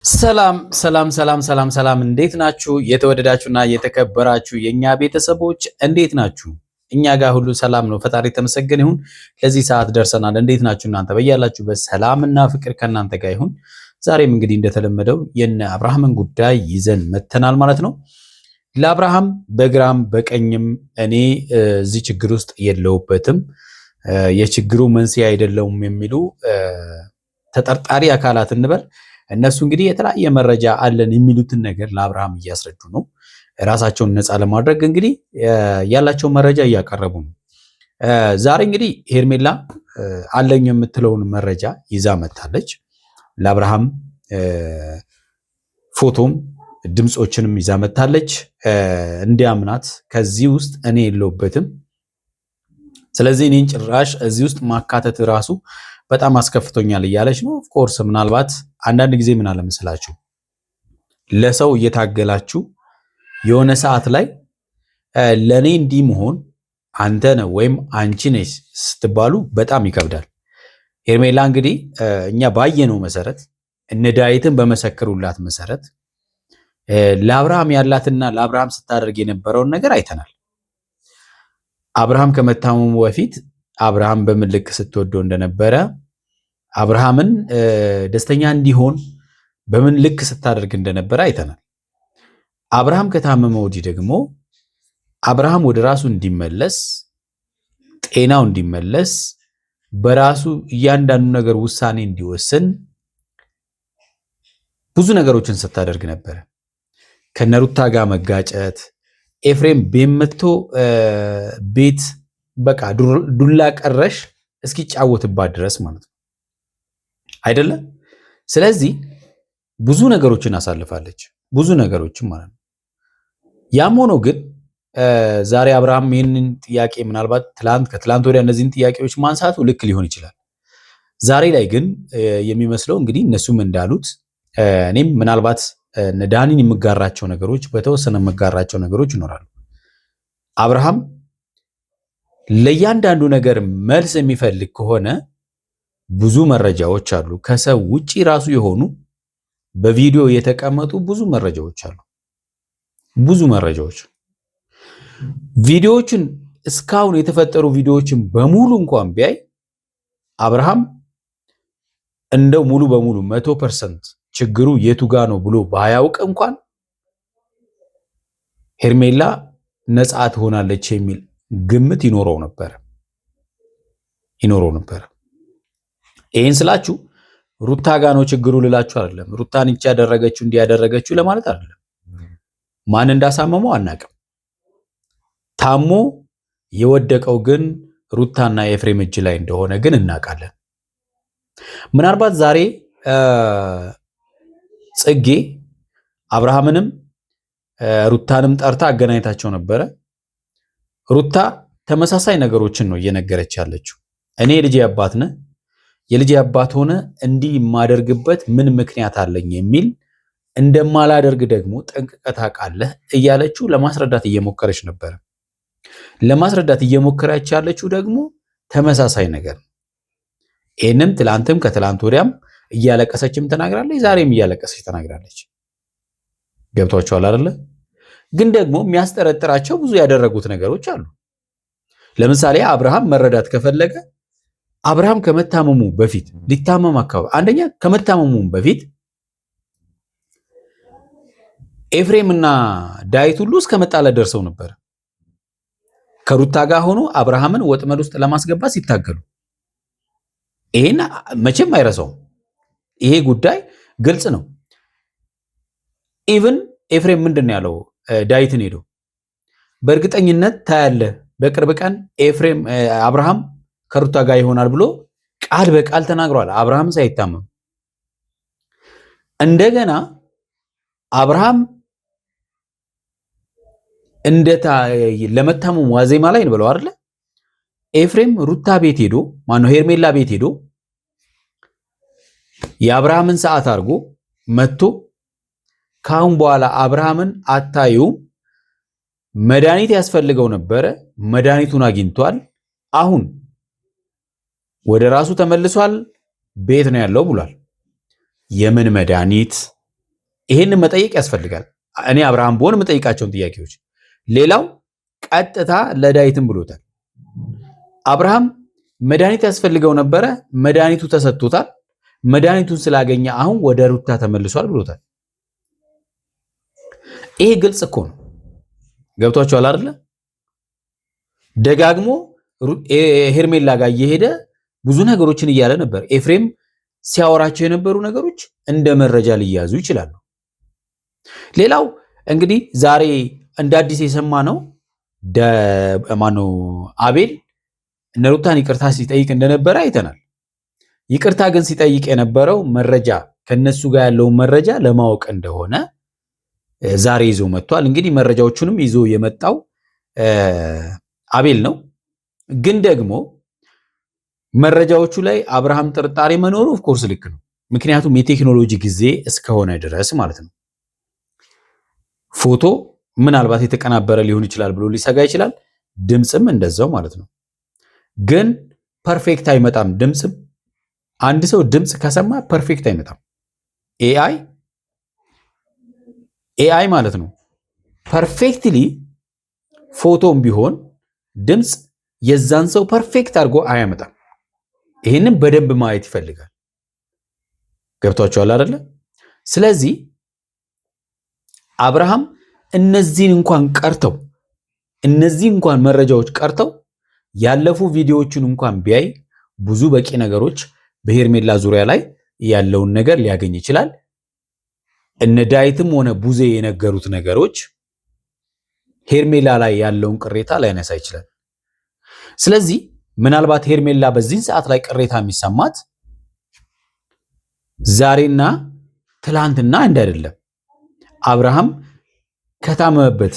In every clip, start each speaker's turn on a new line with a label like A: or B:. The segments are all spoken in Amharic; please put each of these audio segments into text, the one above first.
A: ሰላም ሰላም ሰላም ሰላም ሰላም እንዴት ናችሁ? የተወደዳችሁና የተከበራችሁ የኛ ቤተሰቦች እንዴት ናችሁ? እኛ ጋር ሁሉ ሰላም ነው። ፈጣሪ ተመሰገነ ይሁን። ለዚህ ሰዓት ደርሰናል። እንዴት ናችሁ እናንተ? በያላችሁበት ሰላምና ፍቅር ከእናንተ ጋር ይሁን። ዛሬም እንግዲህ እንደተለመደው የነ አብርሃምን ጉዳይ ይዘን መተናል ማለት ነው። ለአብርሃም በግራም በቀኝም እኔ እዚህ ችግር ውስጥ የለውበትም፣ የችግሩ መንስኤ አይደለውም የሚሉ ተጠርጣሪ አካላት እንበል እነሱ እንግዲህ የተለያየ መረጃ አለን የሚሉትን ነገር ለአብርሃም እያስረዱ ነው። ራሳቸውን ነፃ ለማድረግ እንግዲህ ያላቸውን መረጃ እያቀረቡ ነው። ዛሬ እንግዲህ ሄርሜላ አለኝ የምትለውን መረጃ ይዛ መታለች። ለአብርሃም ፎቶም ድምፆችንም ይዛ መታለች። እንዲያምናት ከዚህ ውስጥ እኔ የለውበትም፣ ስለዚህ እኔን ጭራሽ እዚህ ውስጥ ማካተት ራሱ በጣም አስከፍቶኛል እያለች ነው። ኦፍኮርስ ምናልባት አንዳንድ ጊዜ ምን አለ መሰላችሁ ለሰው እየታገላችሁ የሆነ ሰዓት ላይ ለኔ እንዲህ መሆን አንተ ነህ ወይም አንቺ ነሽ ስትባሉ በጣም ይከብዳል። ሄርሜላ እንግዲህ እኛ ባየነው መሰረት እነ ዳዊትን በመሰከሩላት መሰረት ለአብርሃም ያላትና ለአብርሃም ስታደርግ የነበረውን ነገር አይተናል። አብርሃም ከመታመሙ በፊት አብርሃም በምን ልክ ስትወደው እንደነበረ አብርሃምን ደስተኛ እንዲሆን በምን ልክ ስታደርግ እንደነበረ አይተናል። አብርሃም ከታመመ ወዲህ ደግሞ አብርሃም ወደ ራሱ እንዲመለስ፣ ጤናው እንዲመለስ፣ በራሱ እያንዳንዱ ነገር ውሳኔ እንዲወስን ብዙ ነገሮችን ስታደርግ ነበረ። ከነሩታ ጋር መጋጨት፣ ኤፍሬም ቤት መጥቶ ቤት በቃ ዱላ ቀረሽ እስኪጫወትባት ድረስ ማለት ነው አይደለም። ስለዚህ ብዙ ነገሮችን አሳልፋለች፣ ብዙ ነገሮችን ማለት ነው። ያም ሆኖ ግን ዛሬ አብርሃም ይህንን ጥያቄ ምናልባት ከትላንት ወዲያ እነዚህን ጥያቄዎች ማንሳቱ ልክ ሊሆን ይችላል። ዛሬ ላይ ግን የሚመስለው እንግዲህ እነሱም እንዳሉት እኔም ምናልባት ዳኒን የምጋራቸው ነገሮች በተወሰነ የምጋራቸው ነገሮች ይኖራሉ። አብርሃም ለእያንዳንዱ ነገር መልስ የሚፈልግ ከሆነ ብዙ መረጃዎች አሉ። ከሰው ውጪ ራሱ የሆኑ በቪዲዮ የተቀመጡ ብዙ መረጃዎች አሉ። ብዙ መረጃዎች ቪዲዮዎችን እስካሁን የተፈጠሩ ቪዲዮዎችን በሙሉ እንኳን ቢያይ አብርሃም እንደው ሙሉ በሙሉ 100% ችግሩ የቱ ጋ ነው ብሎ ባያውቅ እንኳን ሄርሜላ ነፃ ትሆናለች የሚል ግምት ይኖረው ነበር። ይሄን ስላችሁ ሩታ ጋ ነው ችግሩ ልላችሁ አይደለም። ሩታን እቺ ያደረገችው እንዲያደረገችው ለማለት አይደለም። ማን እንዳሳመመው አናቅም። ታሞ የወደቀው ግን ሩታና ኤፍሬም እጅ ላይ እንደሆነ ግን እናውቃለን። ምናልባት ዛሬ ጽጌ አብርሃምንም ሩታንም ጠርታ አገናኝታቸው ነበረ። ሩታ ተመሳሳይ ነገሮችን ነው እየነገረች ያለችው። እኔ የልጄ አባት ነህ፣ የልጄ አባት ሆነ እንዲህ የማደርግበት ምን ምክንያት አለኝ የሚል እንደማላደርግ ደግሞ ጠንቅቀህ ታውቃለህ እያለችው ለማስረዳት እየሞከረች ነበረ። ለማስረዳት እየሞከረች ያለችው ደግሞ ተመሳሳይ ነገር ነው። ይህንም ትላንትም ከትላንት ወዲያም እያለቀሰችም ተናግራለች፣ ዛሬም እያለቀሰች ተናግራለች። ገብቷቸዋል አይደለ? ግን ደግሞ የሚያስጠረጥራቸው ብዙ ያደረጉት ነገሮች አሉ። ለምሳሌ አብርሃም መረዳት ከፈለገ አብርሃም ከመታመሙ በፊት ሊታመም አካባቢ አንደኛ ከመታመሙ በፊት ኤፍሬም እና ዳዊት ሁሉ እስከ መጣላት ደርሰው ነበር። ከሩታ ጋር ሆኖ አብርሃምን ወጥመድ ውስጥ ለማስገባት ሲታገሉ፣ ይሄን መቼም አይረሳውም። ይሄ ጉዳይ ግልጽ ነው። ኢቭን ኤፍሬም ምንድነው ያለው? ዳዊትን ሄዶ በእርግጠኝነት ታያለ በቅርብ ቀን ኤፍሬም አብርሃም ከሩታ ጋር ይሆናል ብሎ ቃል በቃል ተናግሯል። አብርሃም ሳይታመም እንደገና አብርሃም ለመታመሙ ዋዜማ ላይ ነው ብለው አይደለ? ኤፍሬም ሩታ ቤት ሄዶ ማነው ሄርሜላ ቤት ሄዶ የአብርሃምን ሰዓት አድርጎ መጥቶ ካሁን በኋላ አብርሃምን አታዩም፣ መድኃኒት ያስፈልገው ነበረ፣ መድኃኒቱን አግኝቷል፣ አሁን ወደ ራሱ ተመልሷል፣ ቤት ነው ያለው ብሏል። የምን መድኃኒት ይሄን መጠየቅ ያስፈልጋል። እኔ አብርሃም ብሆን የምጠይቃቸውን ጥያቄዎች። ሌላው ቀጥታ ለዳዊትም ብሎታል። አብርሃም መድኃኒት ያስፈልገው ነበረ፣ መድኃኒቱ ተሰጥቶታል። መድኃኒቱን ስላገኘ አሁን ወደ ሩታ ተመልሷል ብሎታል። ይሄ ግልጽ እኮ ነው። ገብቷችኋል አይደለ? ደጋግሞ ሄርሜላ ጋር እየሄደ ብዙ ነገሮችን እያለ ነበር። ኤፍሬም ሲያወራቸው የነበሩ ነገሮች እንደ መረጃ ሊያዙ ይችላሉ። ሌላው እንግዲህ ዛሬ እንደ አዲስ የሰማ ነው ማነው አቤል እነ ሩታን ይቅርታ ሲጠይቅ እንደነበረ አይተናል። ይቅርታ ግን ሲጠይቅ የነበረው መረጃ ከነሱ ጋር ያለውን መረጃ ለማወቅ እንደሆነ ዛሬ ይዞ መጥቷል። እንግዲህ መረጃዎቹንም ይዞ የመጣው አቤል ነው። ግን ደግሞ መረጃዎቹ ላይ አብርሃም ጥርጣሬ መኖሩ ኦፍኮርስ ልክ ነው። ምክንያቱም የቴክኖሎጂ ጊዜ እስከሆነ ድረስ ማለት ነው። ፎቶ ምናልባት የተቀናበረ ሊሆን ይችላል ብሎ ሊሰጋ ይችላል። ድምፅም እንደዛው ማለት ነው። ግን ፐርፌክት አይመጣም። ድምፅም አንድ ሰው ድምፅ ከሰማ ፐርፌክት አይመጣም። ኤአይ ማለት ነው ፐርፌክትሊ ፎቶም ቢሆን ድምፅ የዛን ሰው ፐርፌክት አድርጎ አያመጣም። ይህንን በደንብ ማየት ይፈልጋል። ገብቷቸዋል አይደለ? ስለዚህ አብርሃም እነዚህ እንኳን መረጃዎች ቀርተው ያለፉ ቪዲዮዎችን እንኳን ቢያይ ብዙ በቂ ነገሮች በሄርሜላ ዙሪያ ላይ ያለውን ነገር ሊያገኝ ይችላል። እነ ዳዊትም ሆነ ቡዜ የነገሩት ነገሮች ሄርሜላ ላይ ያለውን ቅሬታ ሊያነሳ ይችላል። ስለዚህ ምናልባት ሄርሜላ በዚህን ሰዓት ላይ ቅሬታ የሚሰማት ዛሬና ትላንትና አይደለም። አብርሃም ከታመመበት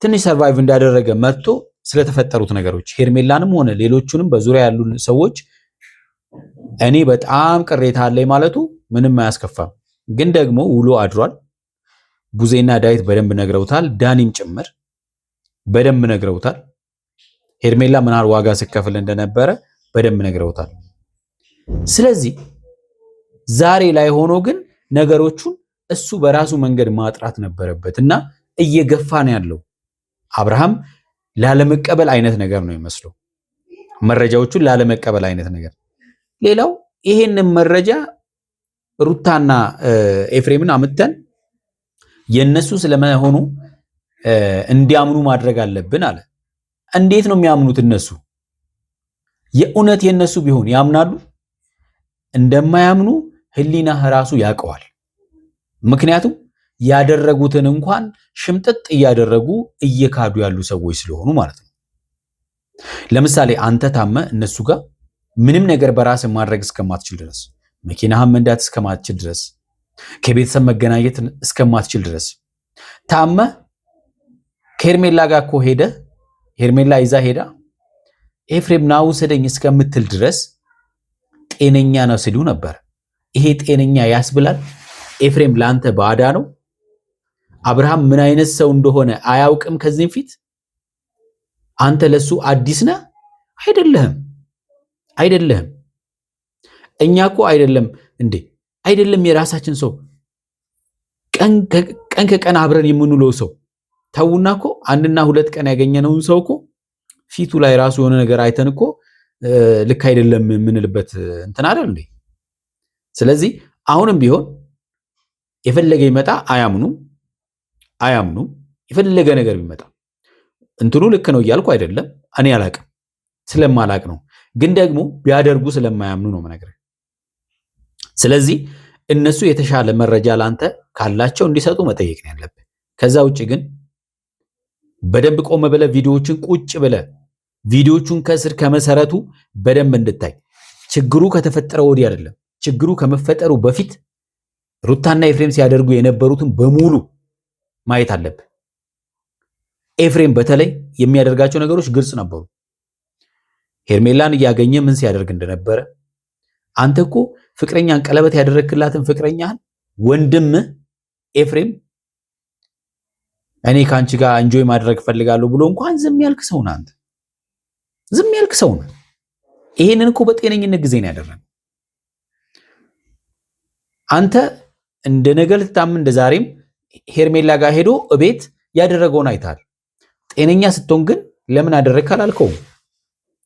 A: ትንሽ ሰርቫይቭ እንዳደረገ መጥቶ ስለተፈጠሩት ነገሮች ሄርሜላንም ሆነ ሌሎቹንም በዙሪያ ያሉ ሰዎች እኔ በጣም ቅሬታ አለኝ ማለቱ ምንም አያስከፋም። ግን ደግሞ ውሎ አድሯል። ቡዜና ዳዊት በደንብ ነግረውታል። ዳኒም ጭምር በደንብ ነግረውታል። ሄርሜላ ምን ያህል ዋጋ ሲከፍል እንደነበረ በደንብ ነግረውታል። ስለዚህ ዛሬ ላይ ሆኖ ግን ነገሮቹን እሱ በራሱ መንገድ ማጥራት ነበረበት እና እየገፋ ነው ያለው። አብርሃም ላለመቀበል አይነት ነገር ነው የሚመስለው፣ መረጃዎቹን ላለመቀበል አይነት ነገር። ሌላው ይሄንን መረጃ ሩታና ኤፍሬምን አምተን የነሱ ስለመሆኑ እንዲያምኑ ማድረግ አለብን አለ። እንዴት ነው የሚያምኑት? እነሱ የእውነት የነሱ ቢሆን ያምናሉ? እንደማያምኑ ህሊናህ ራሱ ያውቀዋል። ምክንያቱም ያደረጉትን እንኳን ሽምጥጥ እያደረጉ እየካዱ ያሉ ሰዎች ስለሆኑ ማለት ነው። ለምሳሌ አንተ ታመ እነሱ ጋር ምንም ነገር በራስ ማድረግ እስከማትችል ድረስ፣ መኪናህን መንዳት እስከማትችል ድረስ፣ ከቤተሰብ መገናኘት እስከማትችል ድረስ ታመ ከሄርሜላ ጋር እኮ ሄደ ሄርሜላ ይዛ ሄዳ ኤፍሬም ና ውሰደኝ እስከምትል ድረስ ጤነኛ ነው ሲሉ ነበር። ይሄ ጤነኛ ያስብላል? ኤፍሬም ላንተ ባዳ ነው? አብርሃም ምን አይነት ሰው እንደሆነ አያውቅም? ከዚህም ፊት አንተ ለሱ አዲስ ነህ? አይደለህም። እኛ እኮ አይደለም እንዴ አይደለም የራሳችን ሰው ቀን ከቀን አብረን የምንውለው ሰው ተውና እኮ አንድና ሁለት ቀን ያገኘነውን ሰው እኮ ፊቱ ላይ ራሱ የሆነ ነገር አይተን እኮ ልክ አይደለም የምንልበት እንትን አይደል እንዴ? ስለዚህ አሁንም ቢሆን የፈለገ ይመጣ አያምኑም። የፈለገ ነገር ቢመጣ እንትኑ ልክ ነው እያልኩ አይደለም፣ እኔ አላቅም ስለማላቅ ነው። ግን ደግሞ ቢያደርጉ ስለማያምኑ ነው መነግርህ። ስለዚህ እነሱ የተሻለ መረጃ ላንተ ካላቸው እንዲሰጡ መጠየቅ ነው ያለብህ። ከዛ ውጭ ግን በደንብ ቆመ ብለህ ቪዲዮዎችን ቁጭ ብለህ ቪዲዮቹን ከስር ከመሰረቱ በደንብ እንድታይ። ችግሩ ከተፈጠረ ወዲህ አይደለም፣ ችግሩ ከመፈጠሩ በፊት ሩታና ኤፍሬም ሲያደርጉ የነበሩትን በሙሉ ማየት አለብህ። ኤፍሬም በተለይ የሚያደርጋቸው ነገሮች ግልጽ ነበሩ። ሄርሜላን እያገኘ ምን ሲያደርግ እንደነበረ አንተ እኮ ፍቅረኛን ቀለበት ያደረክላትን ፍቅረኛን ወንድም ኤፍሬም እኔ ካንቺ ጋር እንጆይ ማድረግ ፈልጋለሁ ብሎ እንኳን ዝም ያልክ ሰው ነህ። አንተ ዝም ያልክ ሰው ነህ። ይሄንን እኮ በጤነኝነት ጊዜ ነው ያደረገው። አንተ እንደ ነገ ልታምን እንደ ዛሬም ሄርሜላ ጋር ሄዶ እቤት ያደረገውን አይታል። ጤነኛ ስትሆን ግን ለምን አደረግክ አላልከውም?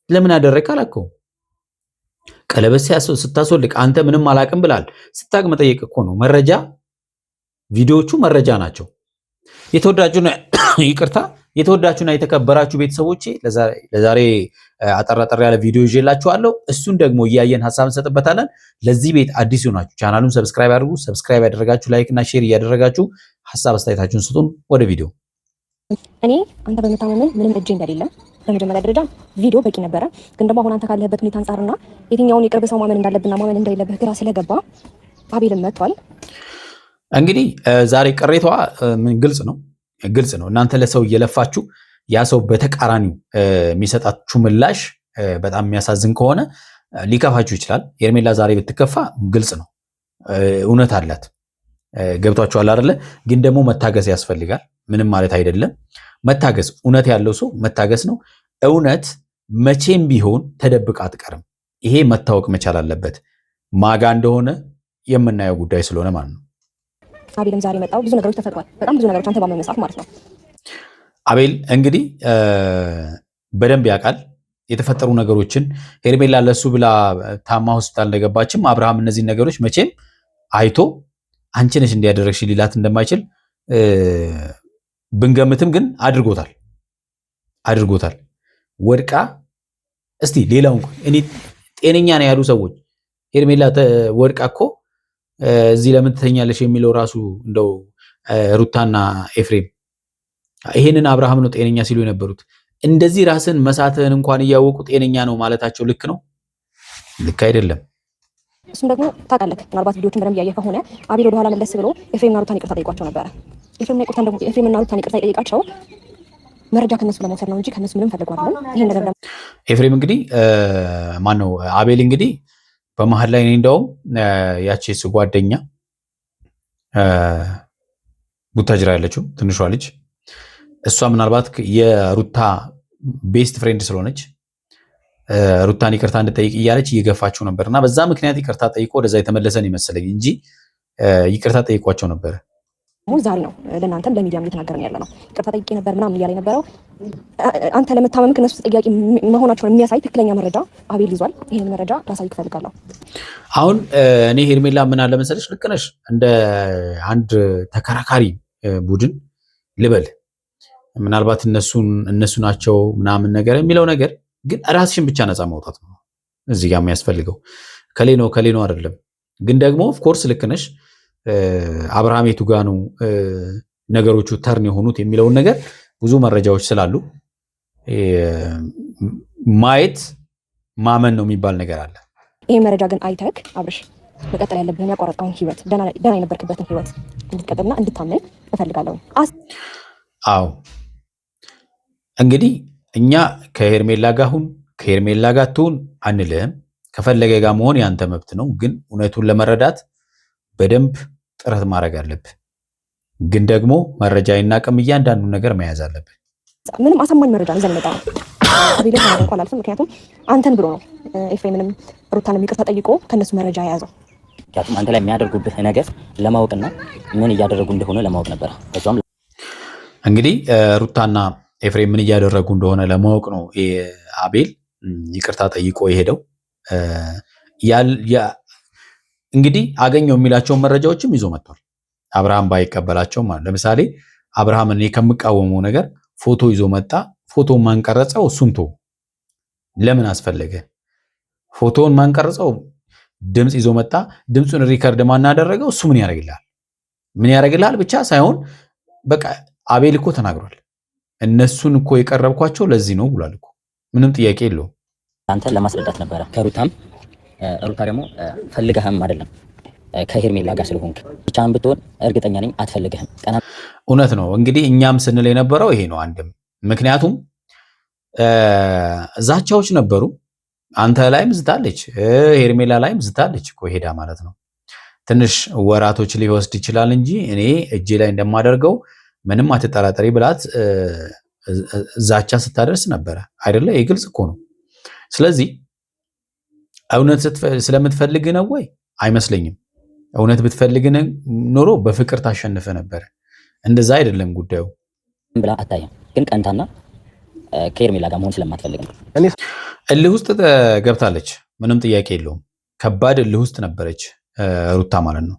A: ለምን አደረግክ አላልከውም? ቀለበት ስታስወልቅ አንተ ምንም አላቅም ብላል። ስታቅ መጠየቅ እኮ ነው። መረጃ ቪዲዮዎቹ መረጃ ናቸው። የተወዳጁና ይቅርታ የተወዳጁና የተከበራችሁ ቤተሰቦቼ ለዛሬ አጠር ያለ ቪዲዮ ይዤላችኋለሁ። እሱን ደግሞ እያየን ሀሳብ እንሰጥበታለን። ለዚህ ቤት አዲስ ሆናችሁ ቻናሉን ሰብስክራይብ አድርጉ። ሰብስክራይብ ያደረጋችሁ ላይክ እና ሼር እያደረጋችሁ ሀሳብ አስተያየታችሁን ስጡን። ወደ ቪዲዮ።
B: እኔ አንተ በመታመምን ምንም እጅ እንደሌለ በመጀመሪያ ደረጃ ቪዲዮ በቂ ነበረ። ግን ደግሞ አሁን አንተ ካለህበት ሁኔታ አንጻርና የትኛውን የቅርብ ሰው ማመን እንዳለብና ማመን እንደሌለብህ ግራ ስለገባ አቤልም መጥቷል።
A: እንግዲህ ዛሬ ቅሬታዋ ግልጽ ነው። እናንተ ለሰው እየለፋችሁ ያ ሰው በተቃራኒው የሚሰጣችሁ ምላሽ በጣም የሚያሳዝን ከሆነ ሊከፋችሁ ይችላል። ሄርሜላ ዛሬ ብትከፋ ግልጽ ነው፣ እውነት አላት። ገብቷችኋል አይደለ? ግን ደግሞ መታገስ ያስፈልጋል። ምንም ማለት አይደለም። መታገስ፣ እውነት ያለው ሰው መታገስ ነው። እውነት መቼም ቢሆን ተደብቃ አትቀርም። ይሄ መታወቅ መቻል አለበት። ማጋ እንደሆነ የምናየው ጉዳይ ስለሆነ ማለት ነው።
B: አቤልም ዛሬ መጣው። ብዙ ነገሮች ተፈጥሯል። በጣም ብዙ ነገሮች አንተ ባመመሳት ማለት ነው።
A: አቤል እንግዲህ በደንብ ያውቃል የተፈጠሩ ነገሮችን። ሄርሜላ ለሱ ብላ ታማ ሆስፒታል እንደገባችም አብርሃም እነዚህን ነገሮች መቼም አይቶ አንቺ ነሽ እንዲያደረግሽ ሊላት እንደማይችል ብንገምትም ግን አድርጎታል። ወድቃ እስቲ ሌላው እንኳን እኔ ጤነኛ ነው ያሉ ሰዎች ሄርሜላ ወድቃ እኮ እዚህ ለምን ትተኛለሽ የሚለው ራሱ እንደው ሩታና ኤፍሬም ይሄንን አብርሃም ነው ጤነኛ ሲሉ የነበሩት። እንደዚህ ራስን መሳተን እንኳን እያወቁ ጤነኛ ነው ማለታቸው ልክ ነው? ልክ አይደለም።
B: እሱም ደግሞ ታውቃለህ፣ ምናልባት ቪዲዮችን በደንብ ያየህ ከሆነ አቤል ወደኋላ መለስ ብሎ ኤፍሬምና ሩታን ይቅርታ ጠይቋቸው ነበረ። ኤፍሬምና ሩታን ይቅርታ የጠየቃቸው መረጃ ከነሱ ለመውሰድ ነው እንጂ ከነሱ ምንም ፈልጎ አይደለም። ይሄን ነገር ደግሞ
A: ኤፍሬም እንግዲህ ማነው አቤል እንግዲህ በመሀል ላይ እንደውም ያቺ እሱ ጓደኛ ቡታጅራ ያለችው ትንሿ ልጅ እሷ ምናልባት የሩታ ቤስት ፍሬንድ ስለሆነች ሩታን ይቅርታ እንድጠይቅ እያለች እየገፋችው ነበርና በዛ ምክንያት ይቅርታ ጠይቆ ወደዛ የተመለሰን ይመስለኝ እንጂ ይቅርታ ጠይቋቸው ነበር።
B: ዛሬ ነው ለእናንተም ለሚዲያም እየተናገርን ያለ ነው። ይቅርታ ጠይቄ ነበር ምናምን እያለ የነበረው አንተ ለመታመም ከነሱ ተጠያቂ መሆናቸውን የሚያሳይ ትክክለኛ መረጃ አቤል ይዟል። ይሄን መረጃ ላሳይክ እፈልጋለሁ። አሁን
A: እኔ ሄርሜላ ምን አለ መሰለሽ፣ ልክ ነሽ። እንደ አንድ ተከራካሪ ቡድን ልበል ምናልባት እነሱ ናቸው ምናምን ነገር የሚለው ነገር ግን ራስሽን ብቻ ነፃ ማውጣት ነው እዚህ ጋር የሚያስፈልገው። ከሌ ነው አይደለም። ግን ደግሞ ኦፍ ኮርስ ልክ ነሽ። አብርሃም የቱ ጋ ነው ነገሮቹ ተርን የሆኑት የሚለውን ነገር ብዙ መረጃዎች ስላሉ ማየት ማመን ነው የሚባል ነገር አለ።
B: ይሄ መረጃ ግን አይተክ አብርሽ መቀጠል ያለብህን ያቋረጥከውን ህይወት ደህና የነበርክበትን ህይወት እንድትቀጥልና እንድታመን እፈልጋለሁ።
A: አዎ እንግዲህ እኛ ከሄርሜላ ጋር ትሁን አንልህም። ከፈለገ ጋር መሆን ያንተ መብት ነው። ግን እውነቱን ለመረዳት በደንብ ጥረት ማድረግ አለብህ። ግን ደግሞ መረጃ አይናቅም፣ እያንዳንዱ ነገር መያዝ አለብህ።
B: ምንም አሳማኝ መረጃ ይዘን መጣ አቤልን እንኳን አልፈም። ምክንያቱም አንተን ብሎ ነው ኤፍሬምንም ሩታንም ይቅርታ ጠይቆ ከነሱ መረጃ የያዘው።
C: ምክንያቱም አንተ ላይ የሚያደርጉብህ ነገር ለማወቅና ምን እያደረጉ እንደሆነ ለማወቅ ነበር። ከዛም
A: እንግዲህ ሩታና ኤፍሬም ምን እያደረጉ እንደሆነ ለማወቅ ነው አቤል ይቅርታ ጠይቆ የሄደው። እንግዲህ አገኘው የሚላቸውን መረጃዎችም ይዞ መጥቷል። አብርሃም ባይቀበላቸውም ለምሳሌ አብርሃም እኔ ከምቃወመው ነገር ፎቶ ይዞ መጣ። ፎቶ ማንቀረጸው እሱን ለምን አስፈለገ? ፎቶውን ማንቀረጸው ድምፅ ይዞ መጣ። ድምፁን ሪከርድ ማናደረገው እሱ ምን ያደርግልሃል ብቻ ሳይሆን በቃ አቤል እኮ ተናግሯል። እነሱን እኮ የቀረብኳቸው ለዚህ ነው ብሏል እኮ። ምንም ጥያቄ የለውም።
C: አንተ ለማስረዳት ነበረ ከሩታም ሩታ ደግሞ ፈልገህም አይደለም ከሄርሜላ ጋር ስለሆንክ ብቻህን ብትሆን እርግጠኛ ነኝ አትፈልግህም።
A: እውነት ነው። እንግዲህ እኛም ስንል የነበረው ይሄ ነው። አንድም ምክንያቱም ዛቻዎች ነበሩ። አንተ ላይም ዝታለች፣ ሄርሜላ ላይም ዝታለች እኮ ሄዳ ማለት ነው። ትንሽ ወራቶች ሊወስድ ይችላል እንጂ እኔ እጄ ላይ እንደማደርገው ምንም አትጠራጠሪ ብላት ዛቻ ስታደርስ ነበረ አይደለ? ይህ ግልጽ እኮ ነው። ስለዚህ እውነት ስለምትፈልግ ነው ወይ? አይመስለኝም። እውነት ብትፈልግን ኖሮ በፍቅር ታሸንፈ ነበር። እንደዛ አይደለም ጉዳዩ።
C: ብላ አታየም፣ ግን ቀንታና ከሄርሜላ ጋር መሆን ስለማትፈልግ ነው።
A: እልህ ውስጥ ገብታለች፣ ምንም ጥያቄ የለውም። ከባድ እልህ ውስጥ ነበረች ሩታ ማለት ነው።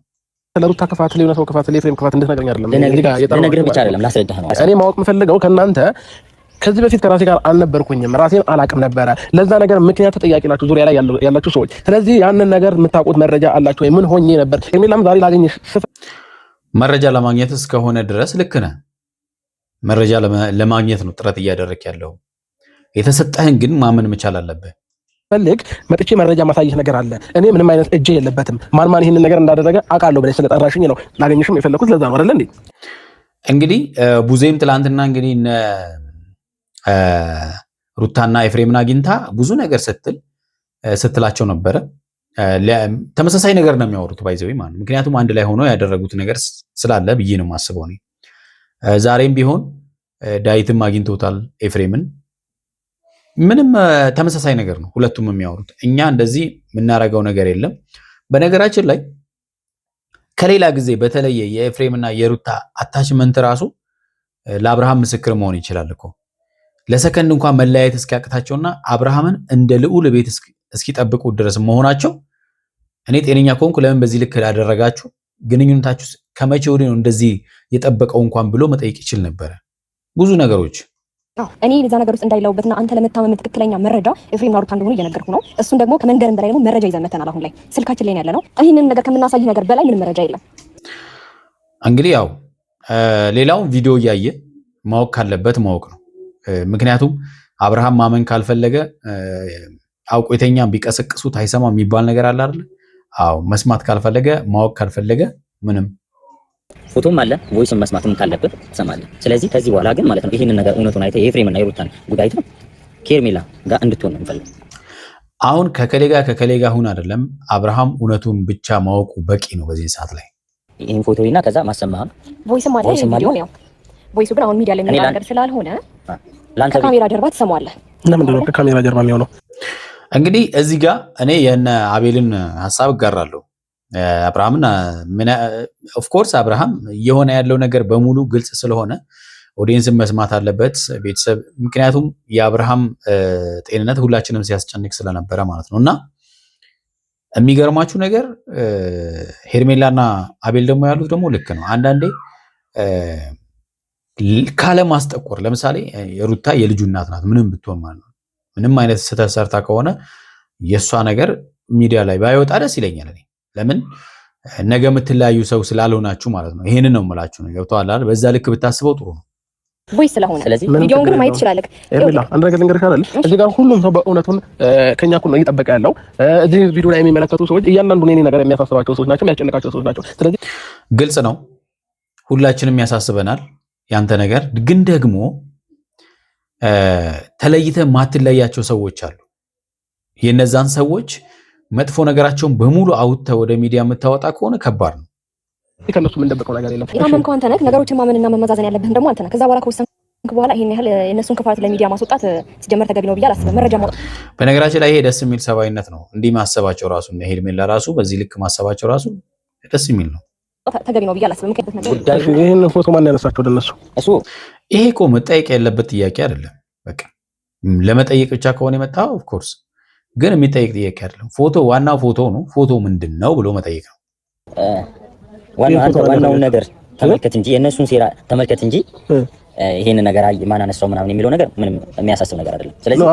D: ለሩታ ክፋት ለሆነ ሰው ክፋት ለኤፍሬም ክፋት እንድትነግረኝ አይደለም፣
C: ልነግርህ ብቻ አይደለም ላስረዳህ ነው።
D: እኔ ማወቅ የምፈልገው ከእናንተ ከዚህ በፊት ከራሴ ጋር አልነበርኩኝም፣ ራሴን አላቅም ነበረ። ለዛ ነገር ምክንያት ተጠያቂ ናችሁ ዙሪያ ላይ ያላችሁ ሰዎች። ስለዚህ ያንን ነገር የምታውቁት መረጃ አላችሁ ወይ? ምን ሆኜ ነበር? ሄርሜላም ዛሬ ላገኝሽ
A: መረጃ ለማግኘት እስከሆነ ድረስ ልክ ነህ። መረጃ ለማግኘት ነው ጥረት እያደረክ ያለው። የተሰጠህን ግን ማመን መቻል አለብህ።
D: ፈልግ መጥቼ መረጃ ማሳየት ነገር አለ። እኔ ምንም አይነት እጄ የለበትም። ማን ይሄንን ነገር እንዳደረገ አውቃለሁ ብለሽ ስለጠራሽኝ ነው ላገኝሽም የፈለኩት። ለዛ ነው አይደል እንዴ?
A: እንግዲህ ቡዜም ትላንትና እንግዲህ ሩታና ኤፍሬምን አግኝታ ብዙ ነገር ስትላቸው ነበረ። ተመሳሳይ ነገር ነው የሚያወሩት ባይዘው ማለት ነው። ምክንያቱም አንድ ላይ ሆኖ ያደረጉት ነገር ስላለ ብዬ ነው የማስበው እኔ። ዛሬም ቢሆን ዳዊትም አግኝቶታል ኤፍሬምን። ምንም ተመሳሳይ ነገር ነው ሁለቱም የሚያወሩት። እኛ እንደዚህ የምናረገው ነገር የለም። በነገራችን ላይ ከሌላ ጊዜ በተለየ የኤፍሬምና የሩታ አታችመንት ራሱ ለአብርሃም ምስክር መሆን ይችላል እኮ። ለሰከንድ እንኳን መለያየት እስኪያቅታቸውና አብርሃምን እንደ ልዑል ቤት እስኪጠብቁ ድረስ መሆናቸው እኔ ጤነኛ ከሆንኩ ለምን በዚህ ልክ ያደረጋችሁ ግንኙነታችሁ ከመቼ ወዲህ ነው እንደዚህ የጠበቀው እንኳን ብሎ መጠየቅ ይችል ነበረ። ብዙ ነገሮች
B: እኔ ለዛ ነገር ውስጥ እንዳይለውበትና አንተ ለመታመም ትክክለኛ መረጃ ኤፍሬምና ሩታ እንደሆኑ እየነገርኩ ነው። እሱን ደግሞ ከመንገርም በላይ ደግሞ መረጃ ይዘን መተናል። አሁን ላይ ስልካችን ላይ ያለ ነው። ይህንን ነገር ከምናሳይ ነገር በላይ ምንም መረጃ የለም።
A: እንግዲህ ያው ሌላውን ቪዲዮ እያየ ማወቅ ካለበት ማወቅ ነው። ምክንያቱም አብርሃም ማመን ካልፈለገ አውቆ የተኛም ቢቀሰቅሱት አይሰማ የሚባል ነገር አለ አይደል? አዎ መስማት ካልፈለገ ማወቅ ካልፈለገ ምንም
C: ፎቶም አለ ቮይስም መስማትም ካለበት ትሰማለህ። ስለዚህ ከዚህ በኋላ ግን ማለት ነው ይሄንን ነገር እውነቱን አይተህ የኤፍሬምና የሩታን ጉዳይ ነው ከሄርሜላ ጋር እንድትሆን ነው የምፈልገው።
A: አሁን ከከሌ ጋር ሁን አይደለም፣ አብርሃም እውነቱን ብቻ ማወቁ በቂ ነው በዚህ ሰዓት ላይ።
C: ይሄን ፎቶና ከዛ ማሰማህ
B: ቮይስም አለ ቪዲዮ ነው። ቮይሱ ግን አሁን ሚዲያ ላይ የሚናገር ስላልሆነ ከካሜራ ጀርባ ትሰማዋለህ።
D: ለምንድን ነው ከካሜራ ጀርባ የሚሆነው?
A: እንግዲህ እዚህ ጋር እኔ የነ አቤልን ሀሳብ እጋራለሁ። አብርሃምን ኦፍ ኮርስ አብርሃም እየሆነ ያለው ነገር በሙሉ ግልጽ ስለሆነ ኦዲየንስን መስማት አለበት ቤተሰብ። ምክንያቱም የአብርሃም ጤንነት ሁላችንም ሲያስጨንቅ ስለነበረ ማለት ነው። እና የሚገርማችሁ ነገር ሄርሜላና አቤል ደግሞ ያሉት ደግሞ ልክ ነው። አንዳንዴ ካለማስጠቆር፣ ለምሳሌ የሩታ የልጁ እናት ናት ምንም ብትሆን ማለት ነው። ምንም አይነት ስህተት ሰርታ ከሆነ የእሷ ነገር ሚዲያ ላይ ባይወጣ ደስ ይለኛል እኔ። ለምን ነገ የምትለያዩ ሰው ስላልሆናችሁ ማለት ነው። ይሄንን ነው የምላችሁ ነው። ገብቶሃል አይደል? በዛ ልክ ብታስበው ጥሩ ነው
B: ወይ ስለሆነ ቪዲዮውን ግን ማየት ይችላል።
D: ኤርሜላ አንድ ነገር ልንገርሽ አይደል? እዚህ ጋር ሁሉም ሰው በእውነቱን ከኛ እኩል ነው እየጠበቀ ያለው። እዚህ ቪዲዮ ላይ የሚመለከቱ ሰዎች እያንዳንዱ እኔ ነገር የሚያሳስባቸው ሰዎች ናቸው፣ የሚያስጨንቃቸው ሰዎች ናቸው። ስለዚህ
A: ግልጽ ነው፣ ሁላችንም ያሳስበናል ያንተ ነገር። ግን ደግሞ ተለይተህ ማትለያቸው ሰዎች አሉ። የነዛን ሰዎች መጥፎ ነገራቸውን በሙሉ አውጥተህ ወደ ሚዲያ የምታወጣ ከሆነ ከባድ ነው።
D: ከነሱ ምን ደበቀው ነገር የለም።
B: ያመንከው አንተ ነህ። ነገሮችን ማመንና መመዛዘን ያለብህም ደግሞ አንተ ነህ። ከዛ በኋላ ከወሰንክ በኋላ ይሄን ያህል የነሱን ክፋት ለሚዲያ ማስወጣት ሲጀመር ተገቢ ነው ብዬ አላስብም። መረጃ ማውጣት
A: በነገራችን ላይ ይሄ ደስ የሚል ሰባዊነት ነው። እንዲህ ማሰባቸው ራሱ እና ሄርሜላ ራሱ በዚህ ልክ ማሰባቸው ራሱ ደስ የሚል ነው።
B: ተገቢ ነው ብዬ አላስብም።
D: ይሄን ፎቶ ማን ያነሳቸው ደነሱ?
C: እሱ
A: ይሄ እኮ መጠየቅ ያለበት ጥያቄ አይደለም። በቃ ለመጠየቅ ብቻ ከሆነ የመጣው ኦፍ ኮርስ ግን የሚጠይቅ ጥያቄ አይደለም። ፎቶ ዋናው ፎቶ ነው። ፎቶ ምንድን ነው ብሎ መጠየቅ ነው።
C: ዋናውን ነገር ተመልከት እንጂ የእነሱን ሴራ ተመልከት እንጂ ይሄን ነገር ማን አነሳው ምናምን የሚለው ነገር ምንም የሚያሳስብ ነገር አይደለም። ስለዚህ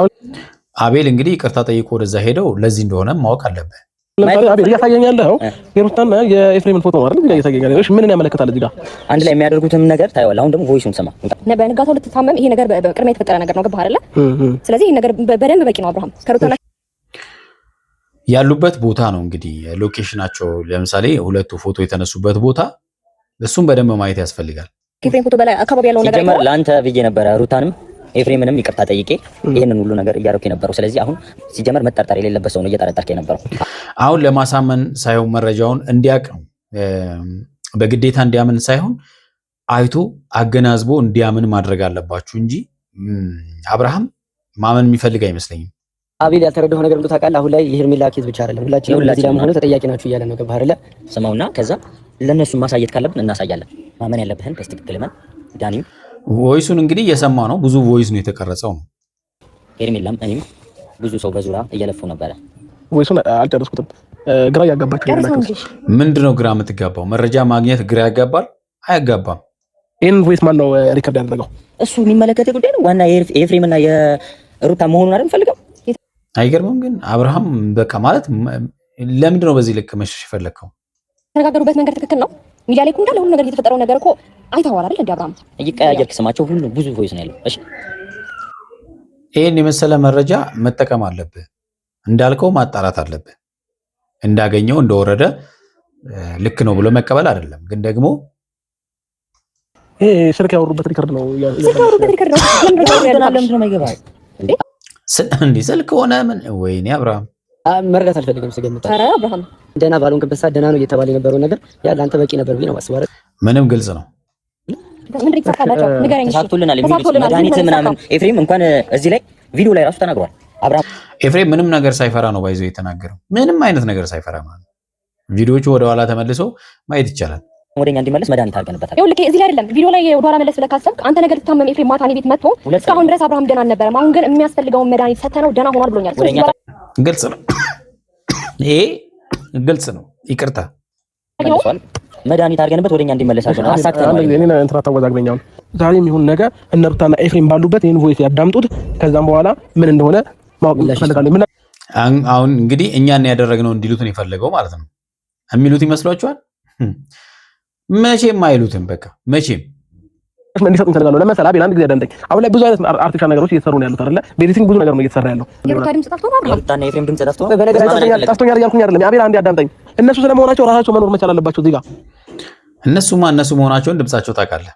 A: አቤል እንግዲህ ይቅርታ ጠይቆ ወደዛ ሄደው ለዚህ እንደሆነ ማወቅ አለበት።
D: ለምሳሌ አቤል እያሳየኝ ያለው የሩታና የኤፍሬምን ፎቶ ነው አይደል? እያሳየኝ ያለው ምንን ያመለክታል? እዚህ ጋር
C: አንድ ላይ የሚያደርጉትም ነገር ታየዋለህ። አሁን ደግሞ ቮይሱን ስማ።
B: በንጋታው ልትታመም ይሄ ነገር በቅድሚያ የተፈጠረ ነገር ነው። ገባህ አይደለ? ስለዚህ ይሄ ነገር በደንብ በቂ ነው። አብርሃም ከሩታና
A: ያሉበት ቦታ ነው እንግዲህ ሎኬሽናቸው። ለምሳሌ ሁለቱ ፎቶ የተነሱበት ቦታ እሱም በደንብ ማየት ያስፈልጋል።
B: ከኤፍሬም ፎቶ በላይ አካባቢ ያለው ነገር
C: ሲጀመር ለአንተ ብዬ ነበረ ሩታንም ኤፍሬምንም ይቅርታ ጠይቄ ይሄንን ሁሉ ነገር እያደረኩ የነበረው። ስለዚህ አሁን ሲጀመር መጠርጠር የሌለበት ሰው ነው እየጠረጠርክ የነበረው።
A: አሁን ለማሳመን ሳይሆን መረጃውን እንዲያውቅ ነው፣ በግዴታ እንዲያምን ሳይሆን አይቶ አገናዝቦ እንዲያምን ማድረግ አለባችሁ እንጂ አብርሃም ማመን የሚፈልግ አይመስለኝም።
E: አቤል ያልተረዳው ነገር እንደው ታውቃለህ፣ አሁን ላይ የሄርሜላ ኬዝ ብቻ አይደለም፣ ሁላችንም ለዚህ ደግሞ ሆነ ተጠያቂ ናችሁ እያለ ነው። ገባህ አይደለ?
C: ስማውና ከዛ ለነሱ ማሳየት ካለብን እናሳያለን። ማመን ያለብህን በስትክክል ማን ዳኒም
A: ቮይሱን እንግዲህ እየሰማ ነው። ብዙ ቮይስ ነው የተቀረጸው ነው።
C: ሄርሜላም እኔም ብዙ ሰው በዙሪያ እየለፉ ነበረ።
D: ቮይሱን አልጨረስኩትም። ግራ ያጋባችሁ ያላችሁ
A: ምንድነው? ግራ የምትጋባው መረጃ ማግኘት ግራ ያጋባል? አያጋባም።
D: ይሄን ቮይስ ማን ነው ሪከርድ ያደረገው?
C: እሱ የሚመለከተ ጉዳይ ነው። ዋና የኤፍሬም እና የሩታ መሆኑን አይደል ፈልገው።
A: አይገርምም? ግን አብርሃም በቃ ማለት ለምንድን ነው በዚህ ልክ መሸሽ የፈለግከው?
B: የተነጋገሩበት መንገድ ትክክል ነው። ሚዲያ ላይ እኮ እንዳለ ሁሉ ነገር የተፈጠረው ነገር እኮ አይተኸዋል አይደል? እንደ አብርሃም
C: እየቀያየርክ ስማቸው ሁሉ ብዙ ቮይስ ነው ያለው። እሺ
A: ይሄን የመሰለ መረጃ መጠቀም አለብህ። እንዳልከው ማጣራት አለብህ። እንዳገኘው እንደወረደ ልክ ነው ብሎ መቀበል አይደለም። ግን ደግሞ
D: ይሄ ስልክ ያወሩበት ሪከርድ ነው።
B: ስልክ ያወሩበት ሪከርድ ነው።
C: ለምን ነው የማይገባው
A: እንዴ? ስልክ ሆነ ምን? ወይኔ አብርሃም
E: መረዳት አልፈልግም። ስገምታ
B: ኧረ አብርሃም
E: ደህና ባልሆንክበት ሰዓት ደህና ነው እየተባለ የነበረው ነገር ያ ለአንተ በቂ ነበር ብዬ ነው ማስባረ።
A: ምንም ግልጽ ነው።
B: ምንድን ይተካላችሁ? ንገረኝ።
C: ተሳክቶልናል የሚሉት መድኃኒት ምናምን ኤፍሬም እንኳን እዚህ ላይ ቪዲዮ ላይ ራሱ ተናግሯል። አብርሃም
A: ኤፍሬም ምንም ነገር ሳይፈራ ነው ባይዞ የተናገረው። ምንም አይነት ነገር ሳይፈራ ማለት ነው። ቪዲዮቹ ወደ ኋላ ተመልሶ ማየት ይቻላል።
C: ወደኛ እንዲመለስ መድኃኒት አድርገንበታል።
B: ይኸውልህ እዚህ ላይ አይደለም ቪዲዮ ላይ ወደ ኋላ መለስ ብለህ ካሰብክ አንተ ነገር ልትታመም ኤፍሬም ማታ እኔ ቤት መጥቶ እስካሁን ድረስ አብርሃም ደህና አልነበረም። አሁን ግን የሚያስፈልገውን መድኃኒት ሰተነው ደህና ሆኗል ብሎኛል።
A: ግልጽ ነው። ይሄ ግልጽ ነው። ይቅርታ
C: መድኃኒት አድርገንበት ወደኛ እንዲመለስ አድርገን አሳክተናል።
D: እኔ እንትና ታወዛግበኛው ዛሬም ይሁን ነገ እነ ሩታና ኤፍሬም ባሉበት ይሄን ቮይስ ያዳምጡት። ከዛም በኋላ ምን እንደሆነ ማወቅ ይፈልጋሉ።
A: አሁን እንግዲህ እኛን ያደረግነው እንዲሉት ነው የፈለገው ማለት ነው። የሚሉት ይመስሏችኋል? መቼም አይሉትም። በቃ መቼም
D: እንዲሰጥ እንፈልጋለሁ። ለምሳሌ አቤል አንድ ጊዜ አዳምጠኝ። አሁን ላይ ብዙ አይነት አርቲፊሻል ነገሮች እየተሰሩ ነው ያሉት አይደለ? በኤዲቲንግ ብዙ ነገር ነው እየተሰራ ያለው።
B: የሩታ ድምጽ ጠፍቶ ነው አብርሃም?
C: የሩታና የኤፍሬም ድምጽ ጠፍቶ
D: ጠፍቶኛል እያልኩኝ አይደለም። አቤል አንዴ አዳምጠኝ። እነሱ ስለመሆናቸው ራሳቸው መኖር መቻል አለባቸው እዚህ ጋር።
A: እነሱ መሆናቸውን ድምጻቸው ታውቃለህ።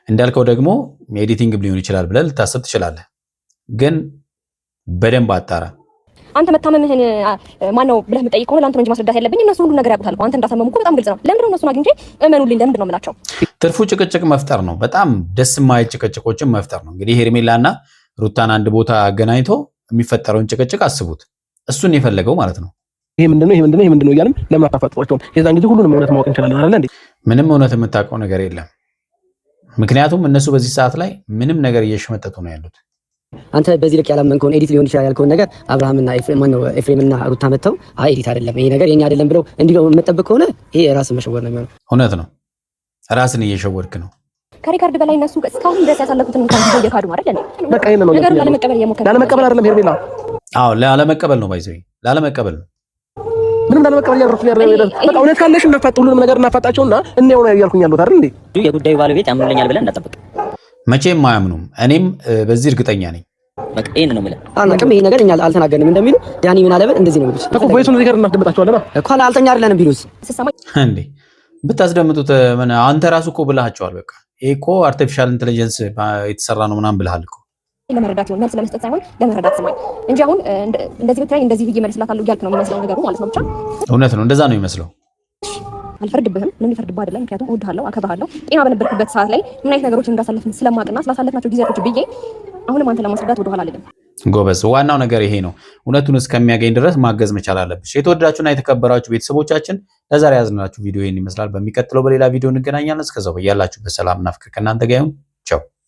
A: እንዳልከው ደግሞ ኤዲቲንግ ሊሆን ይችላል ብለህ ልታስብ ትችላለህ። ግን በደንብ አጣራ።
B: አንተ መታመምህን ማነው ብለህ የምጠይቅ ከሆነ ለአንተ ነው እንጂ ማስረዳት ያለብኝ። እነሱ ሁሉ ነገር ያውቁታል። አንተ እንዳሰመሙ እኮ በጣም ግልጽ ነው። ለምንድን ነው እነሱን አግኝቼ እመኑልኝ ለምንድን ነው የምላቸው?
A: ትርፉ ጭቅጭቅ መፍጠር ነው። በጣም ደስ የማይል ጭቅጭቆችን መፍጠር ነው። እንግዲህ ሄርሜላና ሩታን አንድ ቦታ አገናኝቶ የሚፈጠረውን ጭቅጭቅ አስቡት። እሱን የፈለገው ማለት ነው።
D: ይሄ ምንድነው እያልን ለምን አታፋጥሯቸውም? የዛን ጊዜ ሁሉንም እውነት ማወቅ እንችላለን አይደል እንዴ?
A: ምንም እውነት የምታውቀው ነገር የለም። ምክንያቱም እነሱ በዚህ ሰዓት ላይ ምንም ነገር እየሸመጠጡ ነው ያሉት።
E: አንተ በዚህ ልክ ያላመንከውን ኤዲት ሊሆን ይችላል ያልከውን ነገር አብርሃምና ኤፍሬምና ሩታ መተው አይ ኤዲት አይደለም ይሄ ነገር የኛ አይደለም ብለው እንዲህ የምጠብቅ ከሆነ ይሄ ራስን መሸወድ ነው የሚሆነው።
A: እውነት ነው፣ ራስን እየሸወድክ ነው።
B: ከሪካርድ በላይ እነሱ እስካሁን ድረስ ያሳለፉትን እንኳን ጊዜ እየካዱ ነው አይደል?
D: በቃ ይሄን ነው
B: ነገሩን ላለመቀበል እየሞከረ
D: ላለመቀበል አይደለም ሄርሜላ።
A: አዎ ላለመቀበል ነው ባይዘይ ላለመቀበል ነው።
D: ምንም ላለመቀበል ያደረኩኝ አይደለም። በቃ እውነት ካለሽ እናፋጥ፣ ሁሉንም ነገር እናፋጣቸውና እንየው ነው ያልኩኝ ያሉት አይደል እንዴ?
C: የጉዳዩ ባለቤት ያምኑልኛል ብለን እንዳጠብቅ
A: መቼም አያምኑም። እኔም በዚህ እርግጠኛ ነኝ።
C: በቃ ይሄን ነው የምልህ።
E: አናውቅም ይሄ ነገር እኛ አልተናገርንም እንደሚሉ ዳኒ ምን አለበት እንደዚህ ነው ቢሉስ
D: እኮ ቮይሱን ሪከርድ እናስደምጣቸዋለን
E: እኮ አልተኛ አይደለንም ቢሉስ
B: ስሰማኝ
A: እንዴ ብታስደምጡት ምን አንተ ራሱ እኮ ብለሃቸዋል። በቃ ይሄ እኮ አርቲፊሻል ኢንተለጀንስ የተሰራ ነው ምናምን ብለሃል እኮ።
B: ለመረዳት ይሆን መልስ ለመስጠት ሳይሆን ለመረዳት ስማኝ እንጂ አሁን እንደዚህ ብታይ እንደዚህ ብዬ መልስላታለሁ እያልክ ነው የሚመስለው ነገሩ ማለት ነው። ብቻ
A: እውነት ነው፣ እንደዛ ነው የሚመስለው።
B: አልፈርድብህም፣ ምንም ይፈርድብህ አይደለም። ምክንያቱም እወድሃለሁ፣ አከብርሃለሁ። ጤና በነበርክበት ሰዓት ላይ ምን አይነት ነገሮችን እንዳሳለፍን ስለማቅና ስላሳለፍናቸው ጊዜያቶች ብዬ አሁንም አንተ ለማስረዳት ወደኋላ አልልም።
A: ጎበዝ፣ ዋናው ነገር ይሄ ነው። እውነቱን እስከሚያገኝ ድረስ ማገዝ መቻል አለብሽ። የተወደዳችሁና የተከበራችሁ ቤተሰቦቻችን ለዛሬ ያዝናችሁ ቪዲዮ ይሄን ይመስላል። በሚቀጥለው በሌላ ቪዲዮ እንገናኛለን። እስከዛው በያላችሁበት ሰላምና ፍቅር ከእናንተ ጋር ይሁን። ቻው